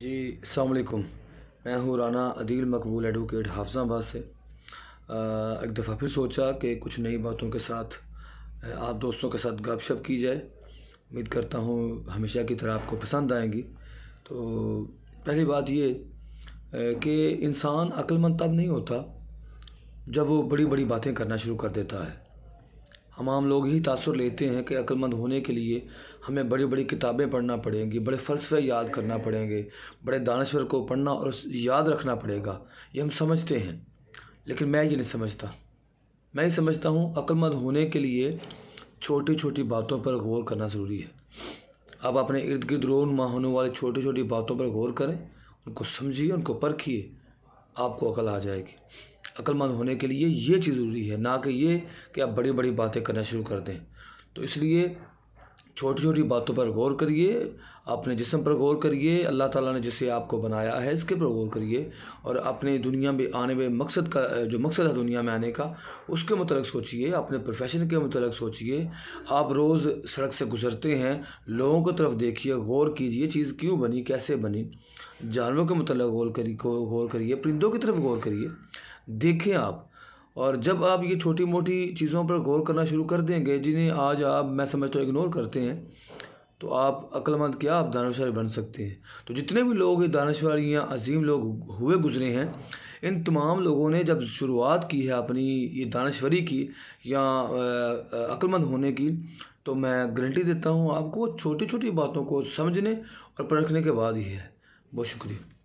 جی السلام علیکم، میں ہوں رانا عدیل مقبول ایڈوکیٹ حافظ آباد سے۔ ایک دفعہ پھر سوچا کہ کچھ نئی باتوں کے ساتھ آپ دوستوں کے ساتھ گپ شپ کی جائے۔ امید کرتا ہوں ہمیشہ کی طرح آپ کو پسند آئیں گی۔ تو پہلی بات یہ کہ انسان عقل مند تب نہیں ہوتا جب وہ بڑی بڑی باتیں کرنا شروع کر دیتا ہے۔ ہم عام لوگ ہی تاثر لیتے ہیں کہ عقل مند ہونے کے لیے ہمیں بڑی بڑی کتابیں پڑھنا پڑیں گی، بڑے فلسفے یاد کرنا پڑیں گے، بڑے دانشور کو پڑھنا اور یاد رکھنا پڑے گا، یہ ہم سمجھتے ہیں۔ لیکن میں یہ نہیں سمجھتا۔ میں یہ سمجھتا ہوں عقل مند ہونے کے لیے چھوٹی چھوٹی باتوں پر غور کرنا ضروری ہے۔ آپ اپنے ارد گرد رونما ہونے والی چھوٹی چھوٹی باتوں پر غور کریں، ان کو سمجھیے، ان کو پرکھیے، آپ کو عقل آ جائے گی۔ عقل مند ہونے کے لیے یہ چیز ضروری ہے، نہ کہ یہ کہ آپ بڑی بڑی باتیں کرنا شروع کر دیں۔ تو اس لیے چھوٹی چھوٹی باتوں پر غور کریے، اپنے جسم پر غور کریے، اللہ تعالیٰ نے جسے آپ کو بنایا ہے اس کے پر غور کریے، اور اپنے دنیا میں آنے میں مقصد کا جو مقصد ہے دنیا میں آنے کا اس کے متعلق سوچیے، اپنے پروفیشن کے متعلق سوچیے۔ آپ روز سڑک سے گزرتے ہیں، لوگوں کی طرف دیکھیے، غور کیجیے چیز کیوں بنی، کیسے بنی۔ جانوروں کے متعلق غور کریے، پرندوں کی طرف غور کریے، دیکھیں آپ۔ اور جب آپ یہ چھوٹی موٹی چیزوں پر غور کرنا شروع کر دیں گے جنہیں آج آپ میں سمجھتا ہوں اگنور کرتے ہیں، تو آپ عقل مند کیا آپ دانشور بن سکتے ہیں۔ تو جتنے بھی لوگ دانشور یا عظیم لوگ ہوئے گزرے ہیں، ان تمام لوگوں نے جب شروعات کی ہے اپنی یہ دانشوری کی یا عقل مند ہونے کی، تو میں گارنٹی دیتا ہوں آپ کو چھوٹی چھوٹی باتوں کو سمجھنے اور پرکھنے کے بعد ہی ہے۔ بہت شکریہ۔